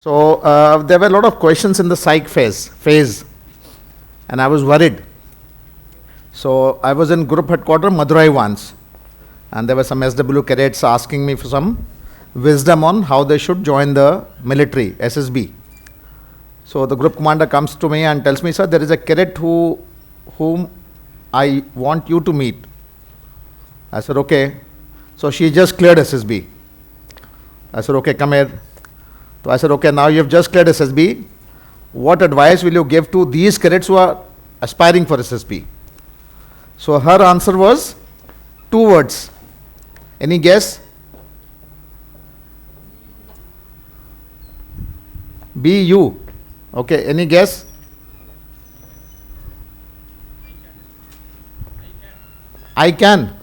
So there were a lot of questions in the psych phase, and I was worried. So I was in group headquarters Madurai once, and there were some SW cadets asking me for some wisdom on how they should join the military, SSB. So the group commander comes to me and tells me, sir, there is a cadet whom I want you to meet. I said, okay. So she just cleared SSB. I said, okay, come here. So I said, okay, now you have just cleared SSB. What advice will you give to these cadets who are aspiring for SSB? So her answer was 2 words. Any guess? Be you. Okay, any guess? I can.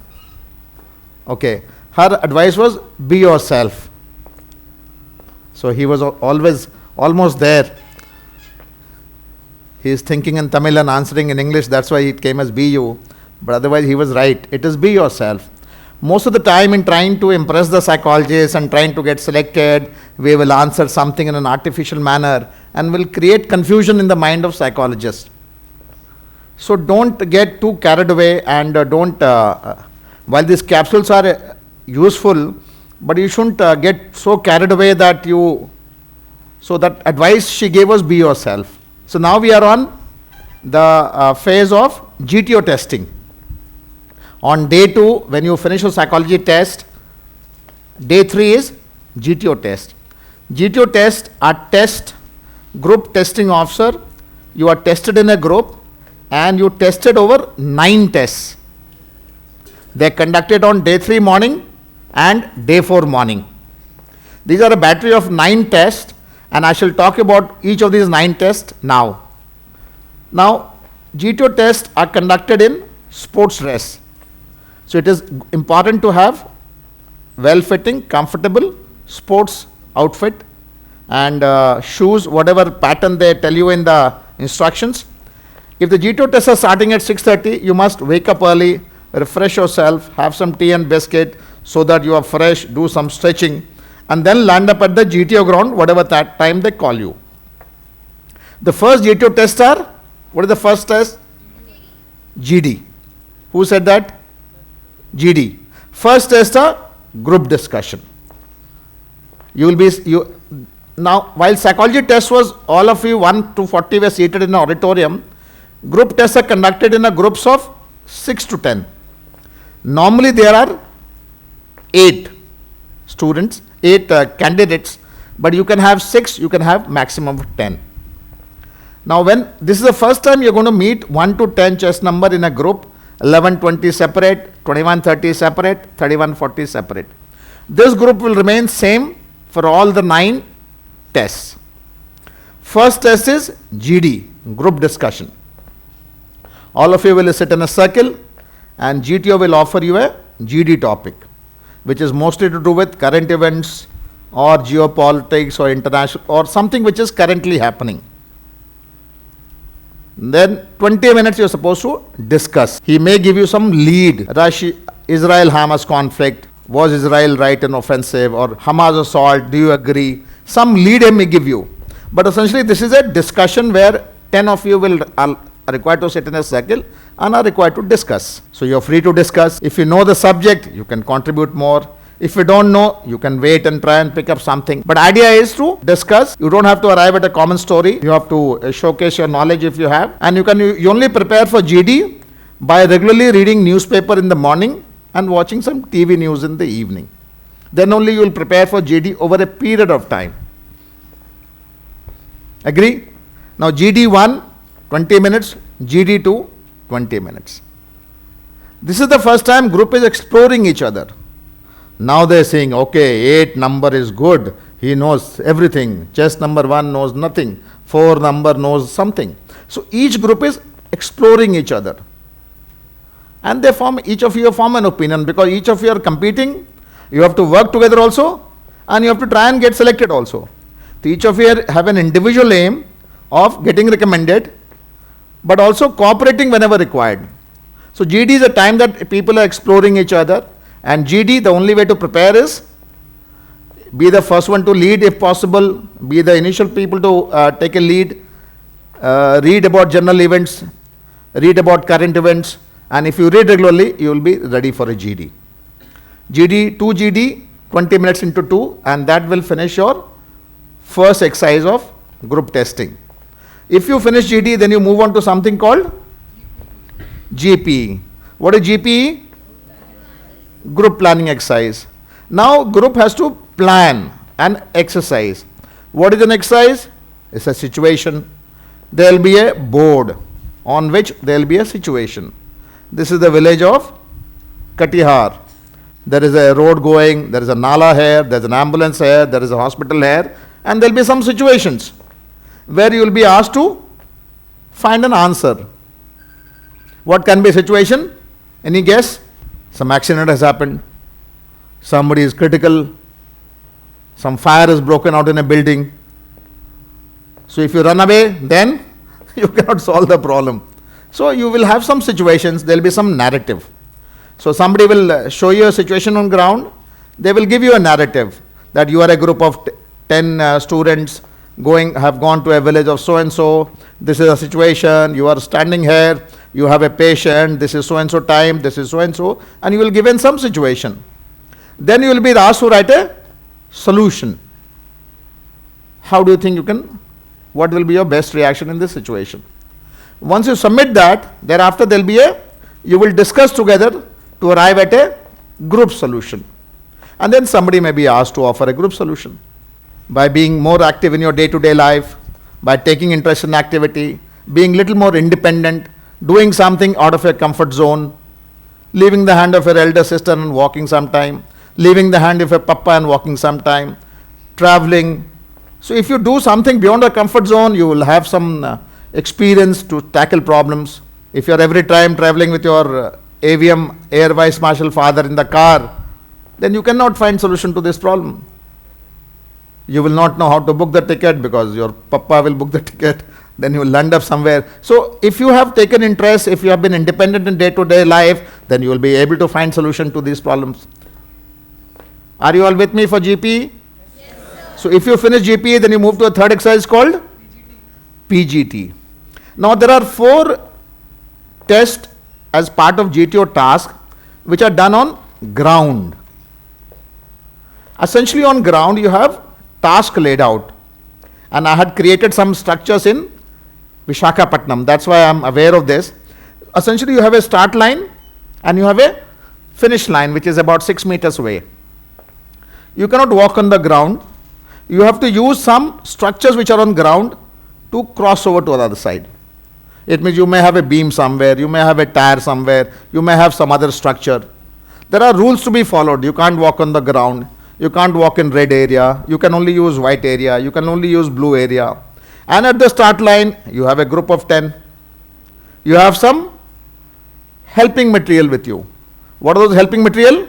Okay, her advice was be yourself. So he was almost there. He is thinking in Tamil and answering in English, that's why it came as be you. But otherwise he was right. It is be yourself. Most of the time in trying to impress the psychologists and trying to get selected, we will answer something in an artificial manner and will create confusion in the mind of psychologists. So don't get too carried away and while these capsules are useful, but you shouldn't get so carried away that so that advice she gave us, be yourself. So now we are on the phase of GTO testing. On day 2, when you finish your psychology test, day 3 is GTO test. GTO test are test, group testing officer. You are tested in a group and you tested over 9 tests. They are conducted on day 3 morning and day 4 morning. These are a battery of 9 tests, and I shall talk about each of these 9 tests now. Now, GTO tests are conducted in sports dress. So it is important to have well-fitting, comfortable sports outfit and shoes, whatever pattern they tell you in the instructions. If the GTO tests are starting at 6:30, you must wake up early, refresh yourself, have some tea and biscuit so that you are fresh, do some stretching, and then land up at the GTO ground, whatever that time they call you. The first GTO tests are, what is the first test? GD. Who said that? GD. First test are group discussion. Now, while psychology test was all of you 1 to 40 were seated in an auditorium, group tests are conducted in a groups of 6 to 10. Normally there are 8 students, 8 candidates, but you can have 6, you can have maximum of 10. Now when this is the first time you're going to meet 1 to 10 chess number in a group, 11, 20 separate, 21, 30 separate, 31, 40 separate. This group will remain same for all the 9 tests. First test is GD, group discussion. All of you will sit in a circle and GTO will offer you a GD topic, which is mostly to do with current events or geopolitics or international or something which is currently happening. Then 20 minutes you're supposed to discuss. He may give you some lead. Israel-Hamas conflict. Was Israel right in offensive? Or Hamas assault? Do you agree? Some lead he may give you. But essentially this is a discussion where 10 of you are required to sit in a circle and are required to discuss. So you're free to discuss. If you know the subject, you can contribute more. If you don't know, you can wait and try and pick up something. But idea is to discuss. You don't have to arrive at a common story. You have to showcase your knowledge if you have. And you only prepare for GD by regularly reading newspaper in the morning and watching some TV news in the evening. Then only you will prepare for GD over a period of time. Agree? Now GD1, 20 minutes, GD2, 20 minutes. This is the first time group is exploring each other. Now they are saying, okay, 8 number is good. He knows everything. Chess number 1 knows nothing. 4 number knows something. So each group is exploring each other. And each of you form an opinion because each of you are competing. You have to work together also and you have to try and get selected also. So each of you have an individual aim of getting recommended, but also cooperating whenever required. So GD is a time that people are exploring each other, and GD, the only way to prepare is be the first one to lead if possible, be the initial people to take a lead, read about general events, read about current events, and if you read regularly, you will be ready for a GD. GD, 2 GD, 20 minutes into 2, and that will finish your first exercise of group testing. If you finish GD, then you move on to something called GPE. What is GPE? Group planning exercise. Now group has to plan an exercise. What is an exercise? It's a situation. There will be a board on which there will be a situation. This is the village of Katihar. There is a road going, there is a nala here, there is an ambulance here, there is a hospital here, and there will be some situations where you will be asked to find an answer. What can be a situation? Any guess? Some accident has happened, somebody is critical, some fire is broken out in a building. So if you run away, then you cannot solve the problem. So you will have some situations, there will be some narrative. So somebody will show you a situation on ground, they will give you a narrative that you are a group of 10 students have gone to a village of so and so, this is a situation, you are standing here, you have a patient, this is so and so time, this is so and you will given some situation. Then you will be asked to write a solution. How do you think you can, what will be your best reaction in this situation? Once you submit that, thereafter there will be you will discuss together to arrive at a group solution. And then somebody may be asked to offer a group solution. By being more active in your day-to-day life, by taking interest in activity, being little more independent, doing something out of your comfort zone, leaving the hand of your elder sister and walking sometime, leaving the hand of your papa and walking sometime, traveling. So if you do something beyond your comfort zone, you will have some experience to tackle problems. If you are every time traveling with your AVM, Air Vice Marshal father in the car, then you cannot find solution to this problem. You will not know how to book the ticket because your papa will book the ticket, then you will land up somewhere. So if you have taken interest, if you have been independent in day-to-day life, then you will be able to find solution to these problems. Are you all with me for GPE? Yes, sir. So if you finish GPE, then you move to a third exercise called PGT. Now there are 4 tests as part of GTO task which are done on ground. Essentially on ground you have task laid out, and I had created some structures in Visakhapatnam, that's why I am aware of this. Essentially you have a start line and you have a finish line which is about 6 meters away. You cannot walk on the ground, you have to use some structures which are on ground to cross over to the other side. It means you may have a beam somewhere, you may have a tire somewhere, you may have some other structure. There are rules to be followed. You can't walk on the ground, you can't walk in red area, you can only use white area, you can only use blue area. And at the start line, you have a group of 10. You have some helping material with you. What are those helping material?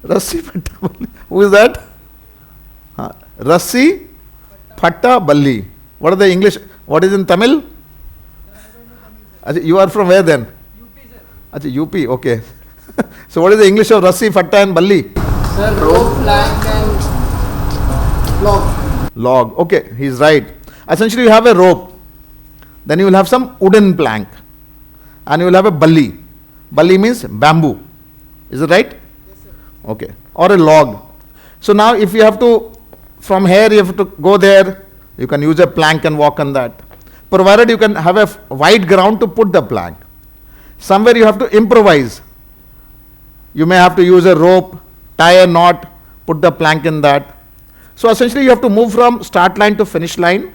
Rassi Patta Balli. Who is that? Rassi Patta Balli. What are the English? What is in Tamil? You are from where then? UP, sir. UP, okay. So what is the English of Rassi, Fatta and Balli? Sir, rope, plank and log. Log, okay, he is right. Essentially you have a rope, then you will have some wooden plank, and you will have a balli. Balli means bamboo. Is it right? Yes, sir. Okay. Or a log. So now if you have to, from here you have to go there, you can use a plank and walk on that. Provided you can have a wide ground to put the plank. Somewhere you have to improvise. You may have to use a rope, tie a knot, put the plank in that. So essentially you have to move from start line to finish line,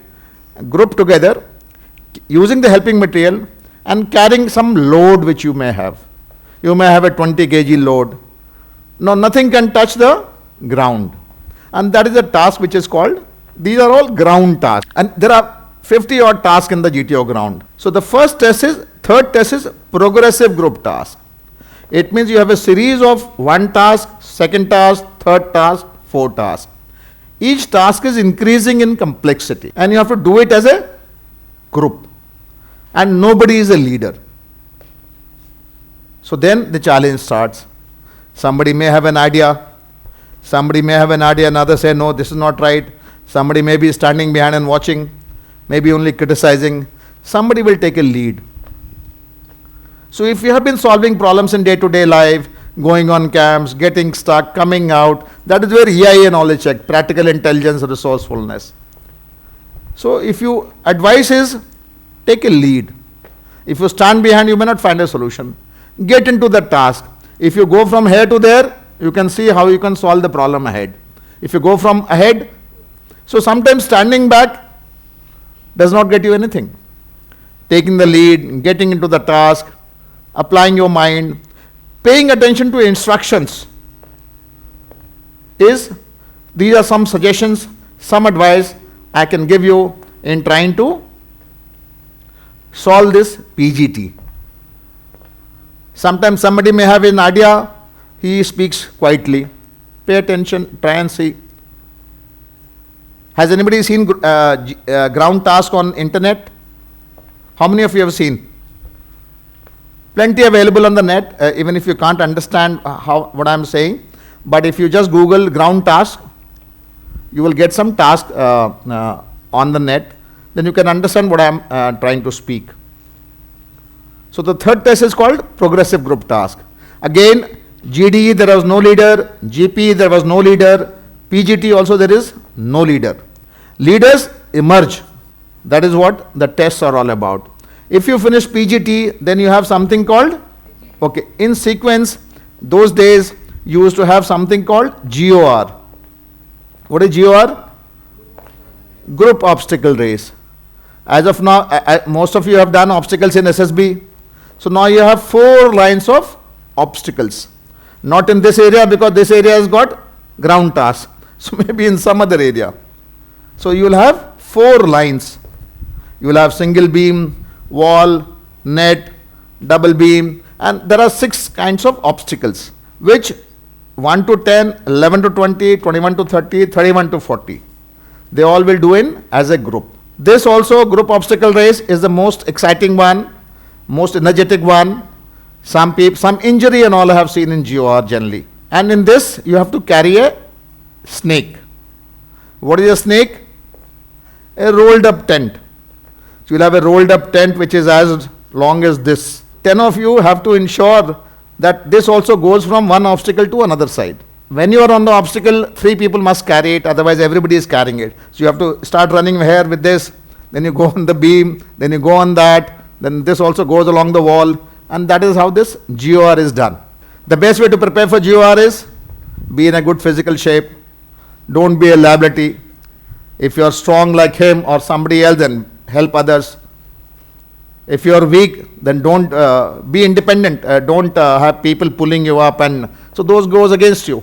group together, using the helping material and carrying some load which you may have. You may have a 20 kg load. No, nothing can touch the ground. And that is a task which is called, these are all ground tasks. And there are 50 odd tasks in the GTO ground. So the third test is progressive group task. It means you have a series of 1 task, 2nd task, 3rd task, 4th task. Each task is increasing in complexity and you have to do it as a group and nobody is a leader. So then the challenge starts. Somebody may have an idea, Somebody may have an idea, another say, no, this is not right. Somebody may be standing behind and watching, maybe only criticizing. Somebody will take a lead. So if you have been solving problems in day-to-day life, going on camps, getting stuck, coming out, that is where EIA knowledge check, practical intelligence, resourcefulness. So if you advice is, take a lead. If you stand behind, you may not find a solution. Get into the task. If you go from here to there, you can see how you can solve the problem ahead. If you go from ahead, so sometimes standing back does not get you anything. Taking the lead, getting into the task, applying your mind, paying attention to instructions these are some suggestions, some advice I can give you in trying to solve this PGT. Sometimes somebody may have an idea, he speaks quietly. Pay attention, try and see. Has anybody seen ground task on internet? How many of you have seen? Plenty available on the net, even if you can't understand what I'm saying. But if you just Google ground task, you will get some task on the net. Then you can understand what I'm trying to speak. So the third test is called progressive group task. Again, GDE there was no leader, GP there was no leader, PGT also there is no leader. Leaders emerge. That is what the tests are all about. If you finish PGT, then you have something called, okay, in sequence, those days you used to have something called GOR. What is GOR? Group obstacle race. As of now, most of you have done obstacles in SSB. So now you have 4 lines of obstacles. Not in this area because this area has got ground task. So maybe in some other area. So you will have 4 lines. You will have single beam, wall, net, double beam, and there are 6 kinds of obstacles, which 1 to 10, 11 to 20, 21 to 30, 31 to 40. They all will do in as a group. This also group obstacle race is the most exciting one, most energetic one. Some injury and all I have seen in GOR generally. And in this, you have to carry a snake. What is a snake? A rolled up tent. So you'll have a rolled up tent which is as long as this. 10 of you have to ensure that this also goes from one obstacle to another side. When you are on the obstacle, 3 people must carry it, otherwise everybody is carrying it. So you have to start running here with this, then you go on the beam, then you go on that, then this also goes along the wall, and that is how this GOR is done. The best way to prepare for GOR is be in a good physical shape. Don't be a liability. If you are strong like him or somebody else, then help others. If you are weak, then don't be independent. Don't have people pulling you up, and so those goes against you.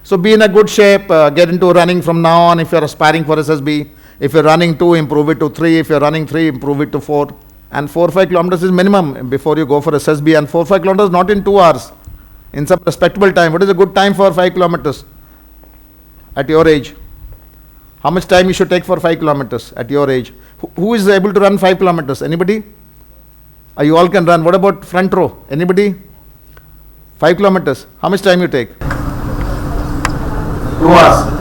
So be in a good shape. Get into running from now on. If you are aspiring for SSB, if you are running 2, improve it to 3. If you are running 3, improve it to 4. And 4-5 kilometers is minimum before you go for SSB. And 4-5 kilometers not in 2 hours, in some respectable time. What is a good time for 5 kilometers at your age? How much time you should take for 5 kilometers at your age? Who is able to run 5 kilometers? Anybody? You all can run. What about front row? Anybody? 5 kilometers. How much time you take? 2 hours.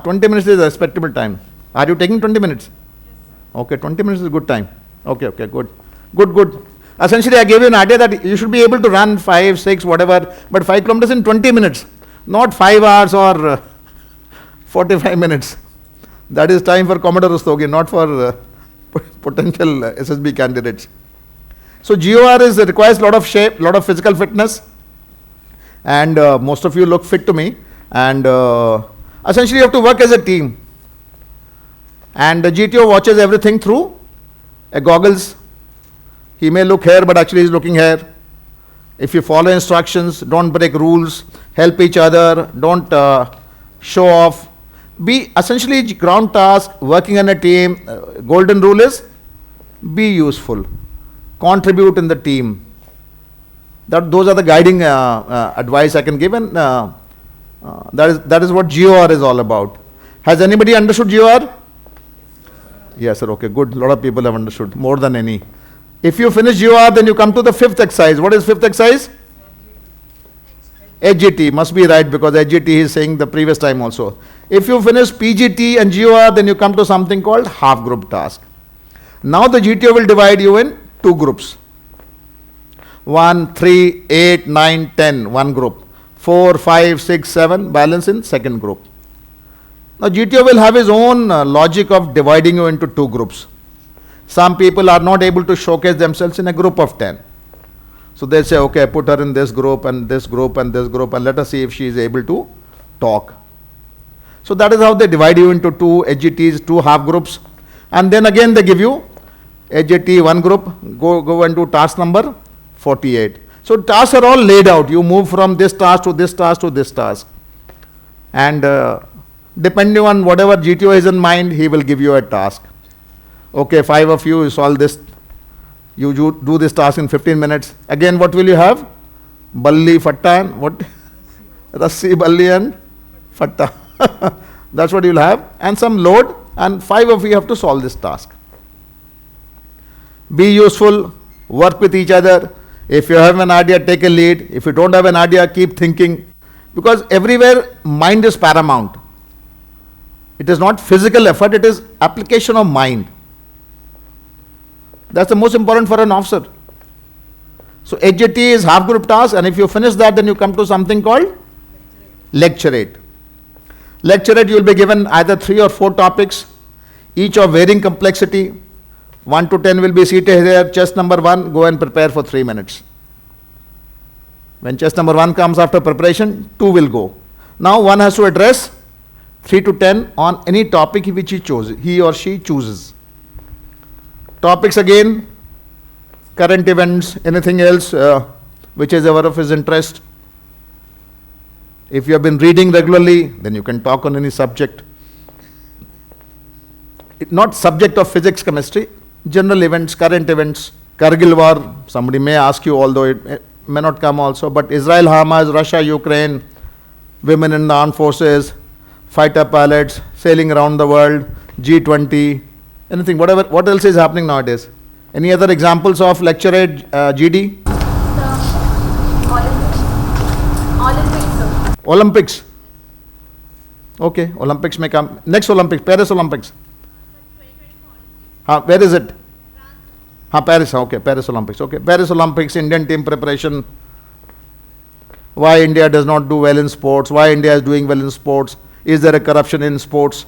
20 minutes is a respectable time. Are you taking 20 minutes? Okay, 20 minutes is a good time. Okay, good. Good. Essentially, I gave you an idea that you should be able to run 5, 6, whatever, but 5 kilometers in 20 minutes, not 5 hours or 45 minutes. That is time for Commodore Rastogi, not for potential SSB candidates. So GOR requires a lot of shape, lot of physical fitness, and most of you look fit to me. And essentially, you have to work as a team. And the GTO watches everything through a goggles. He may look here, but actually he's looking here. If you follow instructions, don't break rules, help each other, don't show off. Be essentially ground task, working in a team. Golden rule is be useful, contribute in the team. Those are the guiding advice I can give, and that is what GOR is all about. Has anybody understood GOR? Yes, sir. Okay, good. A lot of people have understood, more than any. If you finish GOR, then you come to the 5th exercise. What is 5th exercise? HGT must be right because HGT is saying the previous time also. If you finish PGT and GOR, then you come to something called half group task. Now the GTO will divide you in two groups. 1, 3, 8, 9, 10, one group. 4, 5, 6, 7, balance in second group. Now GTO will have his own logic of dividing you into two groups. Some people are not able to showcase themselves in a group of 10. So they say, okay, put her in this group and this group and this group and let us see if she is able to talk. So that is how they divide you into two HGTs, two half groups. And then again they give you HGT one group, go and do task number 48. So tasks are all laid out. You move from this task to this task to this task. And depending on whatever GTO is in mind, he will give you a task. Okay, 5 of you solve this. You do this task in 15 minutes. Again, what will you have? Balli, Fatta and what? Rassi, Balli and Fatta. That's what you'll have. And some load, and 5 of you have to solve this task. Be useful, work with each other. If you have an idea, take a lead. If you don't have an idea, keep thinking. Because everywhere, mind is paramount. It is not physical effort, it is application of mind. That's the most important for an officer. So HJT is half group task, and if you finish that, then you come to something called lecturate. Lecturate, you will be given either 3 or 4 topics, each of varying complexity. 1 to 10 will be seated here. Chest number 1, go and prepare for 3 minutes. When chest number 1 comes after preparation, 2 will go. Now one has to address 3 to 10 on any topic which he or she chooses. Topics again, current events, anything else which is ever of his interest. If you have been reading regularly, then you can talk on any subject. Not subject of physics, chemistry, general events, current events. Kargil war, somebody may ask you, although it may not come also, but Israel, Hamas, Russia, Ukraine, women in the armed forces, fighter pilots, sailing around the world, G20, anything, whatever, what else is happening nowadays? Any other examples of lecturate GD? Olympics. Okay, Olympics may come. Next Olympics, Paris Olympics. Where is it? Paris, okay, Paris Olympics. Okay, Paris Olympics, Indian team preparation. Why India does not do well in sports? Why India is doing well in sports? Is there a corruption in sports?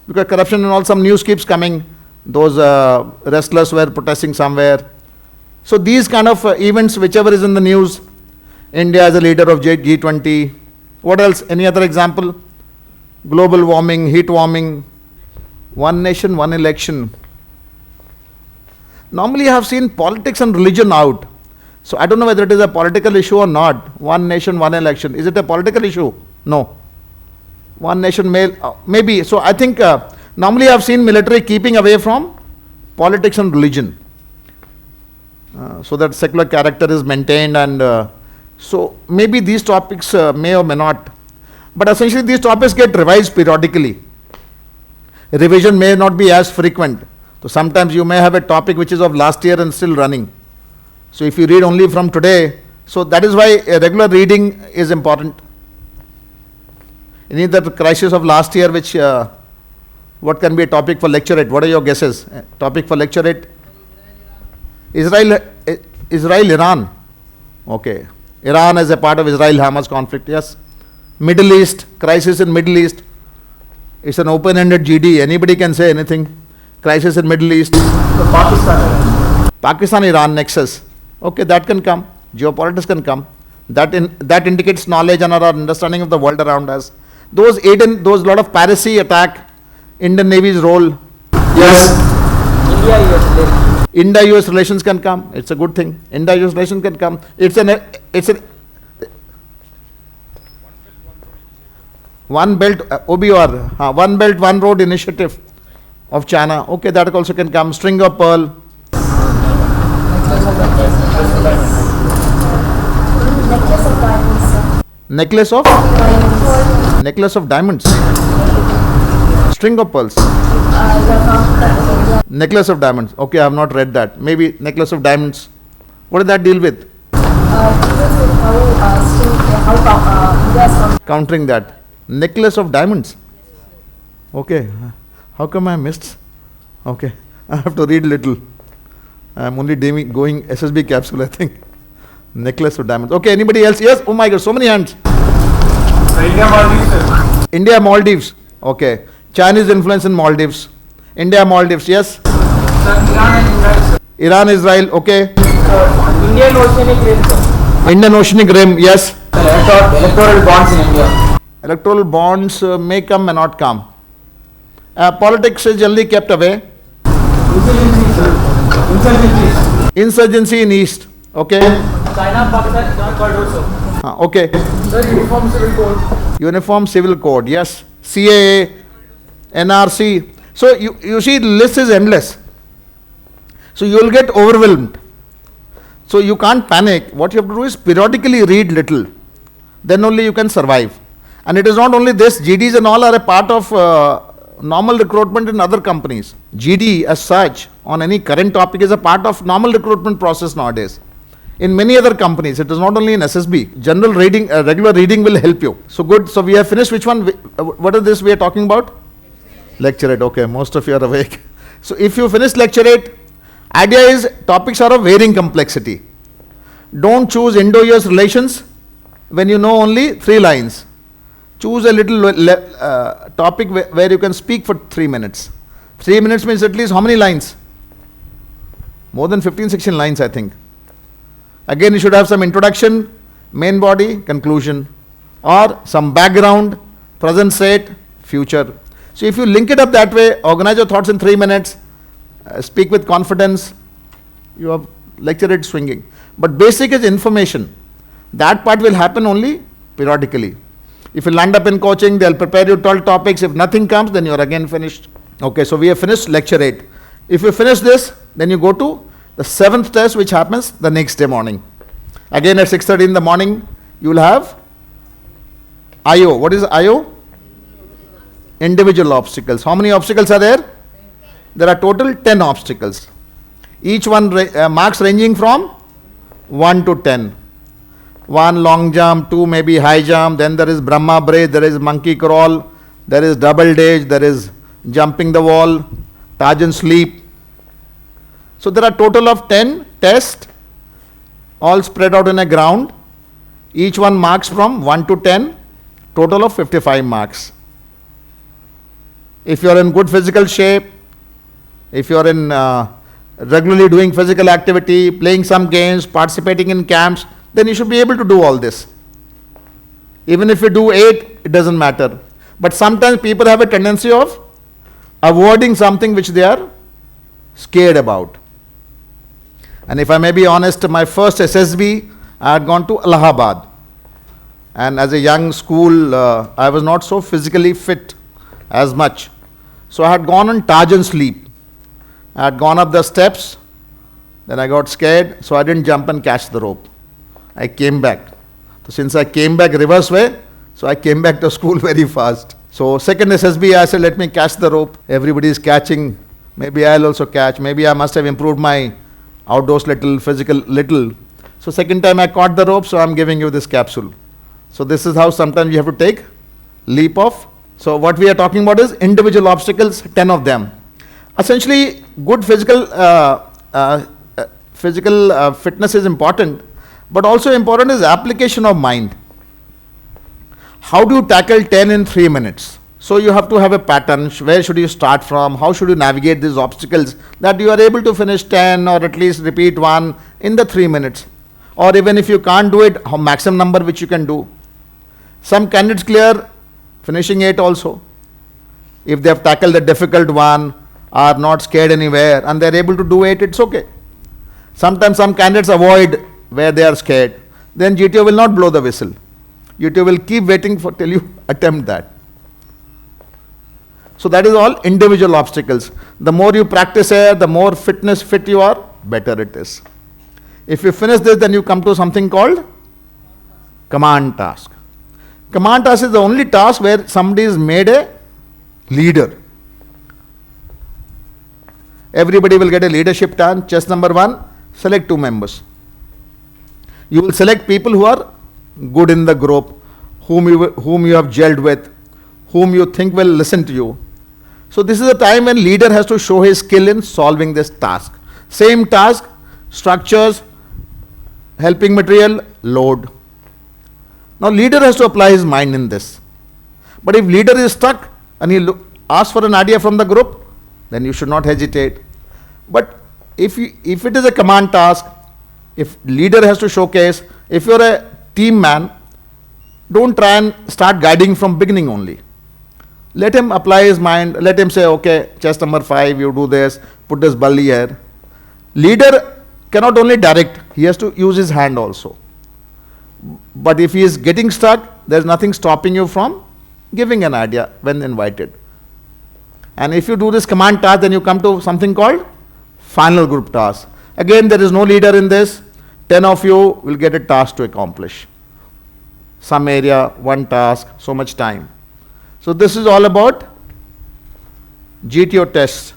Because corruption and all, some news keeps coming. Those wrestlers were protesting somewhere. So these kind of events, whichever is in the news, India is a leader of G20. What else? Any other example? Global warming, heat warming, one nation, one election. Normally I have seen politics and religion out. So I don't know whether it is a political issue or not. One nation, one election. Is it a political issue? No. One nation, maybe. So I think normally I have seen military keeping away from politics and religion. So that secular character is maintained, and so maybe these topics may or may not. But essentially these topics get revised periodically. Revision may not be as frequent. So sometimes you may have a topic which is of last year and still running. So if you read only from today, so that is why a regular reading is important. Any other crisis of last year which, what can be a topic for lecturate? What are your guesses? Topic for lecturate? Israel, Iran. Okay. Iran as a part of Israel-Hamas conflict, yes. Middle East, crisis in Middle East. It's an open-ended GD. Anybody can say anything. Crisis in Middle East. Pakistan-Iran nexus. Okay, that can come. Geopolitics can come. That indicates knowledge and our understanding of the world around us. Those lot of piracy attack, Indian Navy's role. Yes. India-US relations can come. It's a good thing. India-US relations can come. It's an One Belt, OBR, One Belt, One Road initiative of China. Okay, that also can come. String of pearl. Necklace of diamonds. Necklace of diamonds. String of pearls. Necklace of diamonds. Okay, I have not read that. Maybe necklace of diamonds. What does that deal with? Deals with how Countering that. Necklace of diamonds. Okay. How come I missed? Okay. I have to read little. I'm only going SSB capsule, I think. Necklace of diamonds. Okay, anybody else? Yes? Oh my God, so many hands. India, Maldives, sir. India, Maldives. Okay. Chinese influence in Maldives. India, Maldives. Yes? Sir, Iran and Israel, sir. Iran, Israel. Okay. Indian Oceanic Rim, sir. Indian Oceanic Rim. Yes? Electoral bonds in India. Electoral bonds may come, may not come. Politics is generally kept away. Insurgency, sir. Insurgencies. Insurgency in East. Okay. China, Pakistan, Iran, corridor, sir. Okay. Sir, Uniform Civil Code. Uniform Civil Code. Yes. CAA, NRC. So you see the list is endless. So you will get overwhelmed. So you can't panic. What you have to do is periodically read little. Then only you can survive. And it is not only this, GDs and all are a part of normal recruitment in other companies. GD as such on any current topic is a part of normal recruitment process nowadays. In many other companies, it is not only in SSB. General reading, regular reading will help you. So good. So we have finished. Which one? What is this we are talking about? Lecture 8. Okay, most of you are awake. So if you finish lecture 8, idea is topics are of varying complexity. Don't choose Indo-US relations when you know only 3 lines. Choose a little topic where you can speak for 3 minutes. 3 minutes means at least how many lines? More than 15-16 lines, I think. Again, you should have some introduction, main body, conclusion, or some background, present state, future. So if you link it up that way, organize your thoughts in 3 minutes, speak with confidence, you have lecture it swinging. But basic is information. That part will happen only periodically. If you land up in coaching, they'll prepare you 12 topics. If nothing comes, then you're again finished. Okay, so we have finished lecture 8. If you finish this, then you go to the 7th test, which happens the next day morning. Again at 6:30 in the morning, you will have IO. What is IO? Individual obstacles. How many obstacles are there? There are total 10 obstacles. Each one marks ranging from 1 to 10. 1 long jump, 2 maybe high jump, then there is Brahma bridge, there is monkey crawl, there is double dage, there is jumping the wall, Tajan sleep. So there are total of 10 tests, all spread out in a ground. Each one marks from 1 to 10, total of 55 marks. If you are in good physical shape, if you are in regularly doing physical activity, playing some games, participating in camps, then you should be able to do all this. Even if you do 8, it doesn't matter. But sometimes people have a tendency of avoiding something which they are scared about. And if I may be honest, my first SSB, I had gone to Allahabad. And as a young school, I was not so physically fit as much. So I had gone on Tajan sleep. I had gone up the steps, then I got scared, so I didn't jump and catch the rope. I came back. So since I came back reverse way, so I came back to school very fast. So second SSB, I said, let me catch the rope. Everybody is catching. Maybe I'll also catch. Maybe I must have improved my outdoors little, physical little. So second time I caught the rope, so I'm giving you this capsule. So this is how sometimes you have to take leap off. So what we are talking about is individual obstacles, 10 of them. Essentially, good physical fitness is important, but also important is application of mind. How do you tackle 10 in 3 minutes? So you have to have a pattern. Where should you start from? How should you navigate these obstacles that you are able to finish 10 or at least repeat 1 in the 3 minutes? Or even if you can't do it, how maximum number which you can do. Some candidates clear finishing 8 also. If they have tackled the difficult one, are not scared anywhere, and they are able to do 8, it's okay. Sometimes some candidates avoid where they are scared. Then GTO will not blow the whistle. GTO will keep waiting for till you attempt that. So that is all individual obstacles. The more you practice here, the more fit you are, better it is. If you finish this, then you come to something called command task. Command task is the only task where somebody is made a leader. Everybody will get a leadership task. Chess number 1, select 2 members. You will select people who are good in the group, whom you have gelled with, whom you think will listen to you. So this is a time when leader has to show his skill in solving this task. Same task, structures, helping material, load. Now leader has to apply his mind in this. But if leader is stuck and he asks for an idea from the group, then you should not hesitate. But if it is a command task, if leader has to showcase, if you're a team man, don't try and start guiding from beginning only. Let him apply his mind. Let him say, okay, chest number 5, you do this, put this bully here. Leader cannot only direct, he has to use his hand also. But if he is getting stuck, there's nothing stopping you from giving an idea when invited. And if you do this command task, then you come to something called final group task. Again, there is no leader in this. 10 of you will get a task to accomplish. Some area, one task, so much time. So this is all about GTO tests.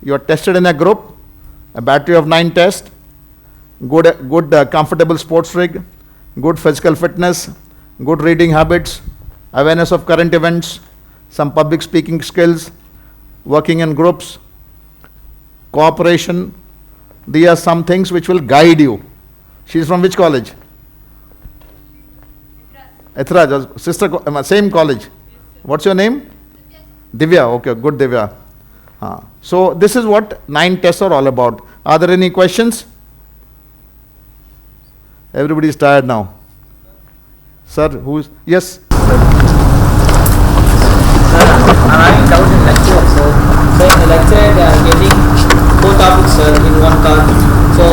You are tested in a group, a battery of 9 tests, good comfortable sports rig, good physical fitness, good reading habits, awareness of current events, some public speaking skills, working in groups, cooperation. These are some things which will guide you. She is from which college? Ethraj, sister, same college. What's your name? Divya. Okay, good Divya. So this is what 9 tests are all about. Are there any questions? Everybody is tired now. Sir, who's? Yes. I'm having doubt in lecture, sir. So in the lecture, they are getting 4 topics, sir, in one card. So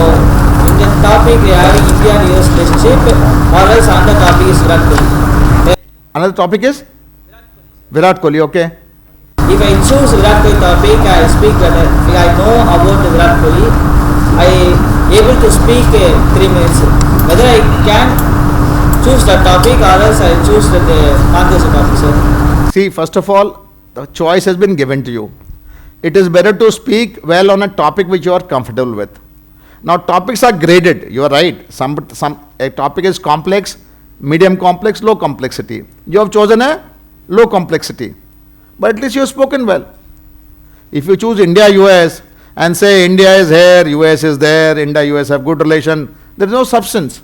in the topic, they are having India and US relationship, or else another topic is Virat Kohli. Another topic is? Virat Kohli, okay. If I choose Virat Kohli topic, I speak better. If I know about the Virat Kohli, I able to speak 3 minutes. Whether I can choose that topic or else I choose the non-question topic, sir. See, first of all, the choice has been given to you. It is better to speak well on a topic which you are comfortable with. Now, topics are graded. You are right. A topic is complex, medium complex, low complexity. You have chosen a low complexity, but at least you have spoken well. If you choose India, US, and say India is here, US is there, India, US have good relation, there is no substance.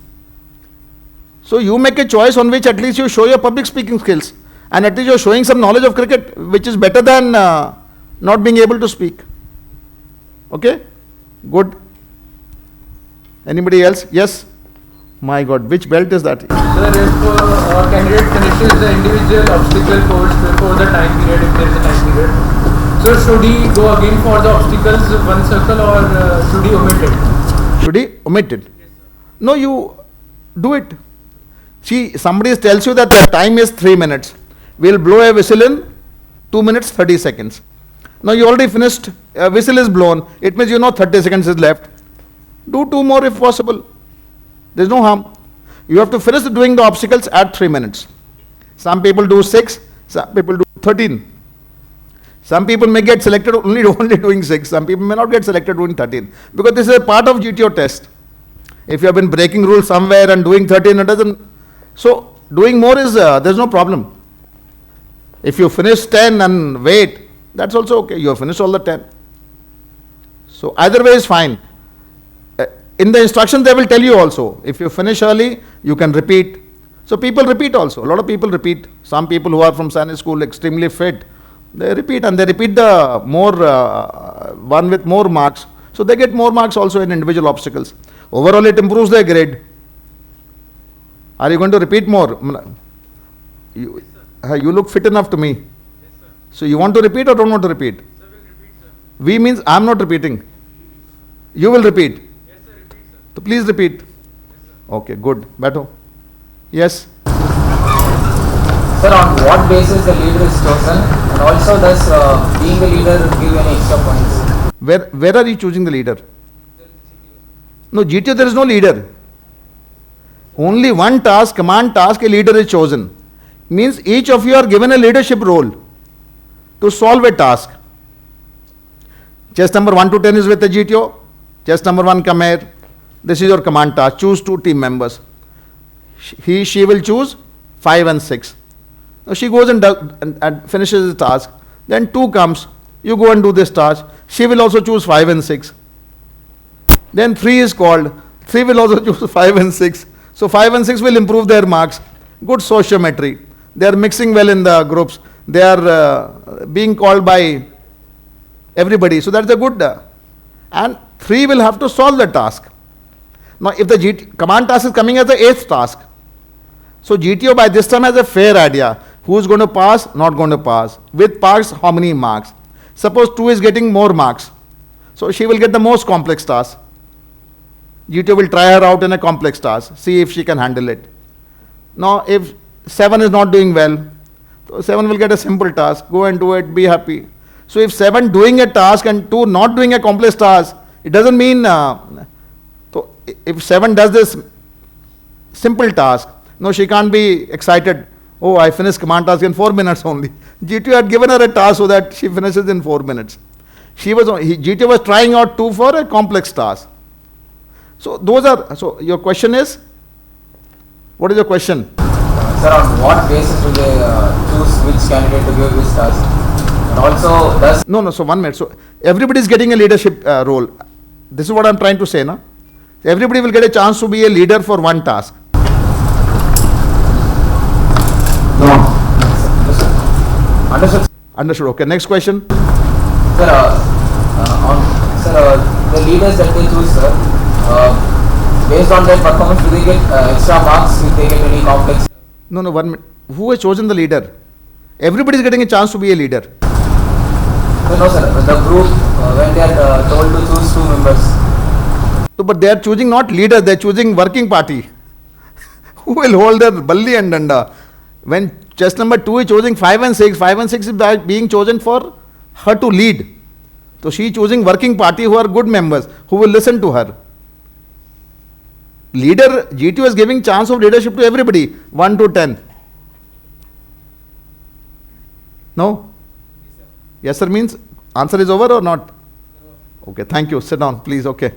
So you make a choice on which at least you show your public speaking skills, and at least you are showing some knowledge of cricket, which is better than not being able to speak. Okay? Good. Anybody else? Yes? My God, which belt is that? Sir, if a candidate finishes the individual obstacle course before the time period, if there is a time period, so should he go again for the obstacles one circle, or should he omit it? Should he omit it? Yes, no, you do it. See, somebody tells you that the time is 3 minutes. We'll blow a whistle in 2 minutes 30 seconds. Now you already finished, a whistle is blown, it means 30 seconds is left. Do 2 more if possible. There's no harm. You have to finish doing the obstacles at 3 minutes. Some people do 6, some people do 13. Some people may get selected only doing 6. Some people may not get selected doing 13. Because this is a part of GTO test. If you have been breaking rules somewhere and doing 13, it doesn't. So doing more is, there's no problem. If you finish 10 and wait, that's also okay. You have finished all the 10. So either way is fine. In the instructions, they will tell you also, if you finish early, you can repeat. So people repeat also. A lot of people repeat. Some people who are from Science School, extremely fit, they repeat, and they repeat the more, one with more marks. So they get more marks also in individual obstacles. Overall, it improves their grade. Are you going to repeat more? You look fit enough to me. Yes, sir. So you want to repeat or don't want to repeat? Sir, will repeat, sir. We means I am not repeating. You will repeat. Yes, sir, repeat, sir. So please repeat. Yes, sir. Okay, good. Better. Yes. Sir, on what basis the leader is chosen, and also does being the leader give any extra points? Where are you choosing the leader? No, GTO there is no leader. Only one task, command task, a leader is chosen. Means each of you are given a leadership role to solve a task. Chest number 1 to 10 is with the GTO. Chest number 1 come here. This is your command task. Choose 2 team members. She will choose 5 and 6. Now she goes and, and finishes the task. Then 2 comes, you go and do this task. She will also choose 5 and 6. Then 3 is called, 3 will also choose 5 and 6. So 5 and 6 will improve their marks. Good sociometry. They are mixing well in the groups. They are being called by everybody. So that's a good. And 3 will have to solve the task. Now if the command task is coming as the 8th task, so GTO by this time has a fair idea. Who is going to pass, not going to pass. With pass, how many marks. Suppose 2 is getting more marks. So she will get the most complex task. GTO will try her out in a complex task. See if she can handle it. Now if 7 is not doing well, so 7 will get a simple task. Go and do it, be happy. So if 7 doing a task and 2 not doing a complex task, it doesn't mean, so if 7 does this simple task, no, she can't be excited. Oh, I finished command task in 4 minutes only. GTO had given her a task so that she finishes in 4 minutes. GTO was trying out 2 for a complex task. So those are, so your question is, what is your question? Sir, on what basis will they choose which candidate to give which task? And also, does... No, so 1 minute. So everybody is getting a leadership role. This is what I am trying to say, na? Everybody will get a chance to be a leader for one task. No. Understood. Understood. Okay, next question. Sir, the leaders that they choose, sir, based on their performance, do they get extra marks if they get any complex? No, 1 minute. Who has chosen the leader? Everybody is getting a chance to be a leader. No, sir. The group, when they are told to choose 2 members. So, but they are choosing not leader, they are choosing working party. Who will hold their balli and danda? When chess number 2 is choosing 5 and 6, 5 and 6 is being chosen for her to lead. So she is choosing working party who are good members, who will listen to her. Leader, GTO is giving chance of leadership to everybody, 1 to 10. No? Yes sir means answer is over or not? Okay, thank you. Sit down, please. Okay.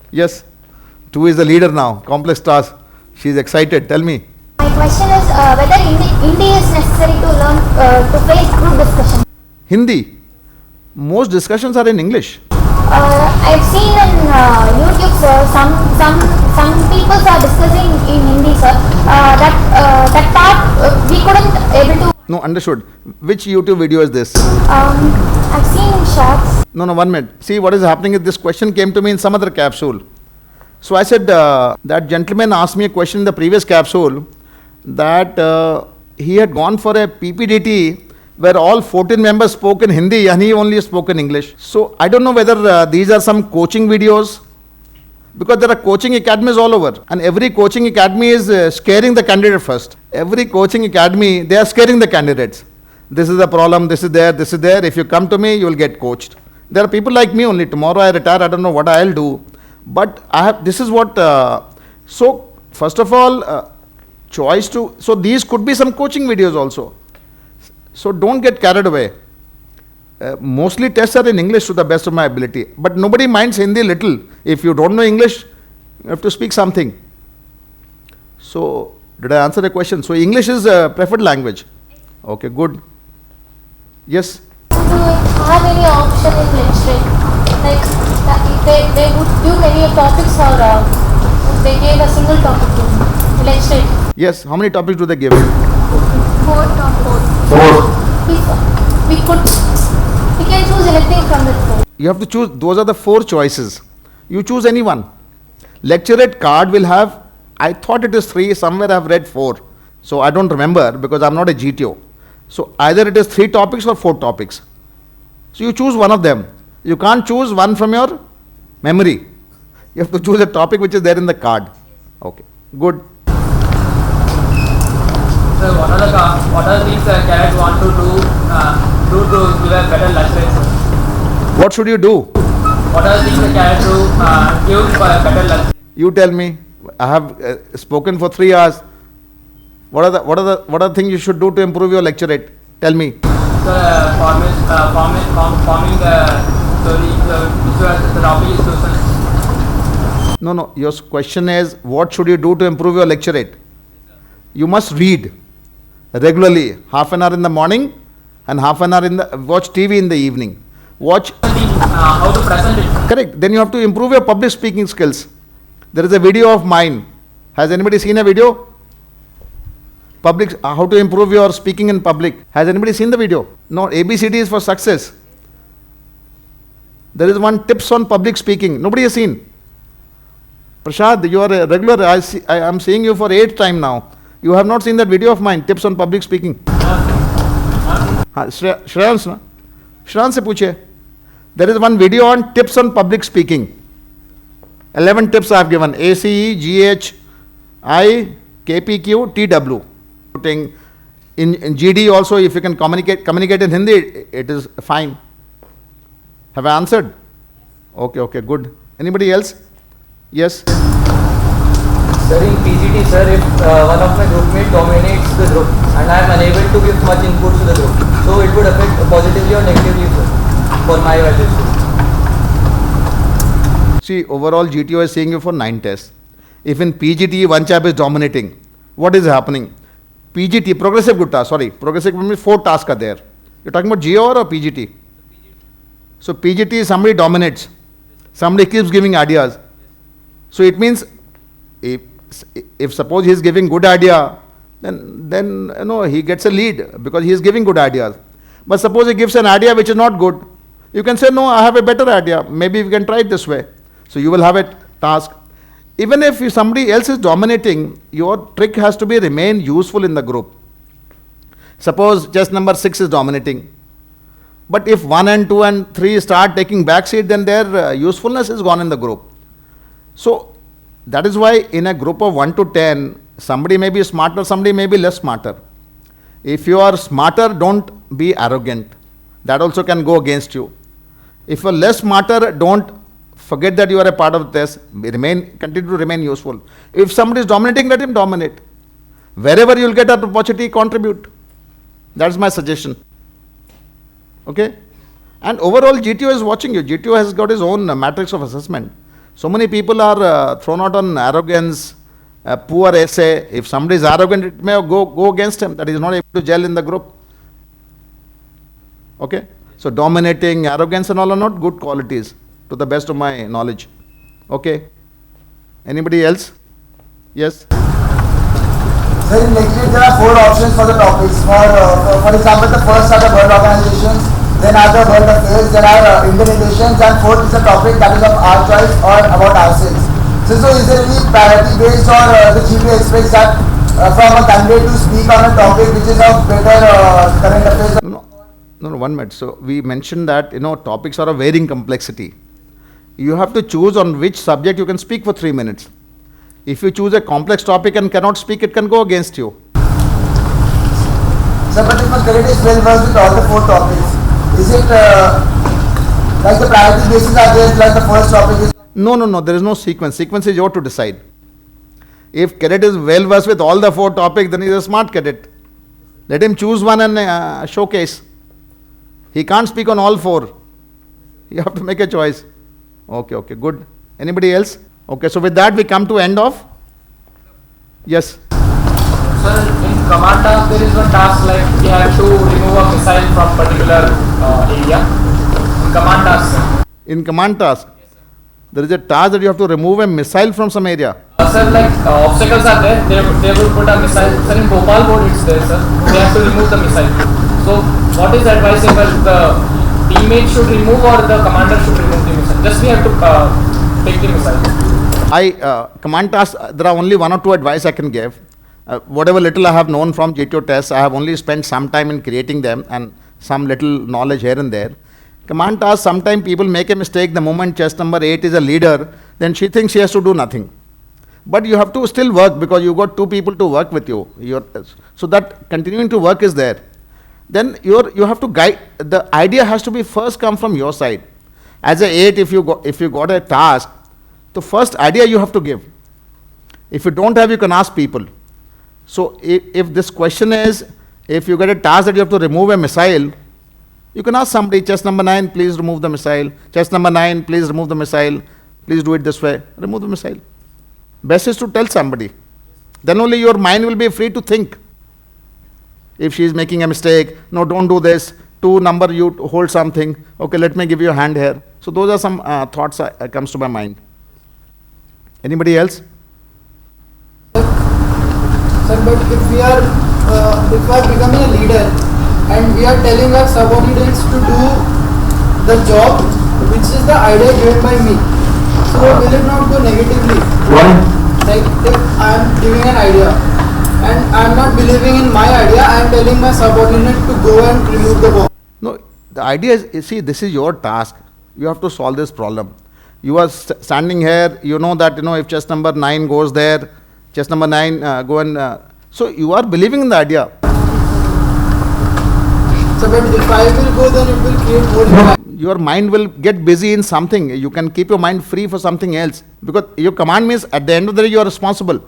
Yes. 2 is the leader now. Complex task. She is excited. Tell me. My question is whether Hindi is necessary to learn to face group discussion. Hindi. Most discussions are in English. I've seen in YouTube, sir, some people are discussing in Hindi, sir. That part we couldn't able to. No, understood. Which YouTube video is this? I've seen in shorts. No, 1 minute. See what is happening is this question came to me in some other capsule. So I said that gentleman asked me a question in the previous capsule that he had gone for a PPDT where all 14 members spoke in Hindi and he only spoke in English. So I don't know whether these are some coaching videos, because there are coaching academies all over and every coaching academy is scaring the candidate first. Every coaching academy, they are scaring the candidates. This is the problem, this is there, this is there. If you come to me, you will get coached. There are people like me only. Tomorrow I retire, I don't know what I'll do. But I have, this is what, so first of all, choice to, so these could be some coaching videos also. So don't get carried away. Mostly tests are in English to the best of my ability. But nobody minds Hindi little. If you don't know English, you have to speak something. So, did I answer the question? So, English is a preferred language. Okay, good. Yes? Do you have any option in lecturing? Like, they would do many topics or they gave a single topic to lecturing? Yes, how many topics do they give? 4 or 4. We can choose anything from the 4. You have to choose, those are the 4 choices. You choose any one. Lecturate card will have, I thought it is 3, somewhere I have read 4. So I don't remember because I'm not a GTO. So either it is 3 topics or 4 topics. So you choose one of them. You can't choose one from your memory. You have to choose a topic which is there in the card. Okay, good. So what are things cadets want to do to give a better lecture? What should you do? What are things the cadet to give for a better lecture? You tell me. I have spoken for 3 hours. What are the things you should do to improve your lecture rate? Tell me. So forming the topic is chosen. No. Your question is what should you do to improve your lecture rate? You must read regularly, half an hour in the morning and half an hour watch TV in the evening. Watch. How to present it. Correct. Then you have to improve your public speaking skills. There is a video of mine. Has anybody seen a video? Public, how to improve your speaking in public. Has anybody seen the video? No, ABCD is for success. There is one tips on public speaking. Nobody has seen. Prashad, you are a regular. I am seeing you for 8th time now. You have not seen that video of mine, tips on public speaking. Shreyans na? Shreyans se पूछे. There is one video on tips on public speaking. 11 tips I have given. ACE, GHI, KPQ, TW. In GD also, if you can communicate in Hindi, it is fine. Have I answered? Okay, good. Anybody else? Yes. Sir, in PGT, sir, if one of my groupmates dominates the group and I am unable to give much input to the group, so it would affect positively or negatively, sir, for my evaluation. See, overall GTO is saying you for 9 tests. If in PGT one chap is dominating, what is happening? PGT, progressive good task, progressive means 4 tasks are there. You're talking about GO or PGT? So PGT, somebody dominates, somebody keeps giving ideas. So it means if suppose he is giving good idea, then he gets a lead because he is giving good ideas. But suppose he gives an idea which is not good, you can say, no, I have a better idea, maybe we can try it this way. So you will have a task. Even if somebody else is dominating, your trick has to be remain useful in the group. Suppose test number 6 is dominating. But if 1 and 2 and 3 start taking backseat, then their usefulness is gone in the group. So that is why in a group of 1 to 10, somebody may be smarter, somebody may be less smarter. If you are smarter, don't be arrogant. That also can go against you. If you are less smarter, don't forget that you are a part of the test. Continue to remain useful. If somebody is dominating, let him dominate. Wherever you will get an opportunity, contribute. That is my suggestion. Okay? And overall, GTO is watching you. GTO has got his own matrix of assessment. So many people are thrown out on arrogance, poor essay. If somebody is arrogant, it may go against him, that he is not able to gel in the group. Okay? So dominating, arrogance and all are not good qualities to the best of my knowledge. Okay? Anybody else? Yes? Sir, in lecture there are 4 options for the topics. For example, the first are the world organizations, then are the world affairs, there are Indian relations, and 4th is a topic that is of our choice or about ourselves. So is there any priority based or the GTO expects that from a candidate to speak on a topic which is of better current affairs? No, 1 minute. So we mentioned that topics are of varying complexity. You have to choose on which subject you can speak for 3 minutes. If you choose a complex topic and cannot speak, it can go against you. Sir, but if a candidate is well versed with all the 4 topics, is it like the priority basis are there, like the first topic is? No, there is no sequence. Sequence is yours to decide. If cadet is well versed with all the 4 topics, then he is a smart cadet. Let him choose one and showcase. He can't speak on all 4. You have to make a choice. Okay, good. Anybody else? Okay, so with that we come to end of. Yes. Sir, in command task there is one task like we have to remove a missile from particular area. In command task, sir. In command task, there is a task that you have to remove a missile from some area. Sir, like obstacles are there, they will put a missile. Sir, in Bhopal board it's there, sir. They have to remove the missile. So, what is advisable? The teammate should remove or the commander should remove the missile? Just we have to take the missile. Command task, there are only 1 or 2 advice I can give. Whatever little I have known from GTO tests, I have only spent some time in creating them and some little knowledge here and there. Command task, sometimes people make a mistake. The moment chest number 8 is a leader, then she thinks she has to do nothing. But you have to still work because you got 2 people to work with you. So that continuing to work is there. Then you have to guide. The idea has to be first come from your side. As a 8, if you got a task, the first idea you have to give. If you don't have, you can ask people. So if this question is, if you get a task that you have to remove a missile, you can ask somebody, chest number 9, please remove the missile. Chest number 9, please remove the missile. Please do it this way. Remove the missile. Best is to tell somebody. Then only your mind will be free to think. If she is making a mistake, no, don't do this. 2 number, you hold something. Okay, let me give you a hand here. So those are some thoughts that comes to my mind. Anybody else? Sir, but if we are becoming a leader and we are telling our subordinates to do the job which is the idea given by me, so will it not go negatively? Like if I am giving an idea and I am not believing in my idea, I am telling my subordinate to go and remove the bomb. No, the idea is, you see, this is your task. You have to solve this problem. You are standing here, you know that, if chest number 9 goes there, chest number 9 go and, so you are believing in the idea. So but if I will go, then it will create more impact. Your mind will get busy in something. You can keep your mind free for something else. Because your command means at the end of the day you are responsible.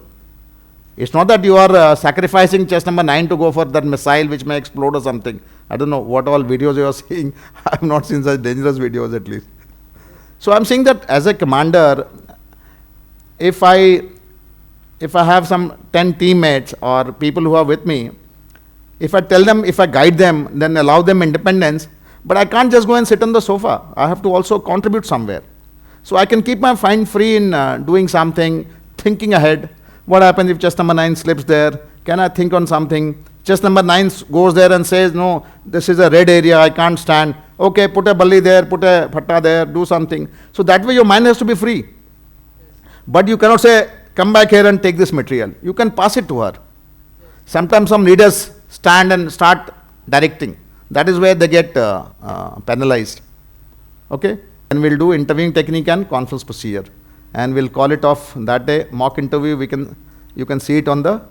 It's not that you are sacrificing chest number 9 to go for that missile which may explode or something. I don't know what all videos you are seeing. I have not seen such dangerous videos at least. So I'm saying that as a commander, if I have some 10 teammates or people who are with me, if I tell them, if I guide them, then allow them independence, but I can't just go and sit on the sofa. I have to also contribute somewhere. So I can keep my mind free in doing something, thinking ahead. What happens if chest number 9 slips there? Can I think on something? Chest number 9 goes there and says, no, this is a red area, I can't stand. Okay, put a balli there, put a phatta there, do something. So that way your mind has to be free. But you cannot say, come back here and take this material. You can pass it to her. Sometimes some leaders stand and start directing. That is where they get penalized. Okay? And we'll do interviewing technique and conference procedure. And we'll call it off that day. Mock interview, you can see it on the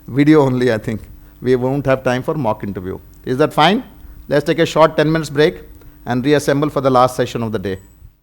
video only, I think. We won't have time for mock interview. Is that fine? Let's take a short 10 minutes break and reassemble for the last session of the day.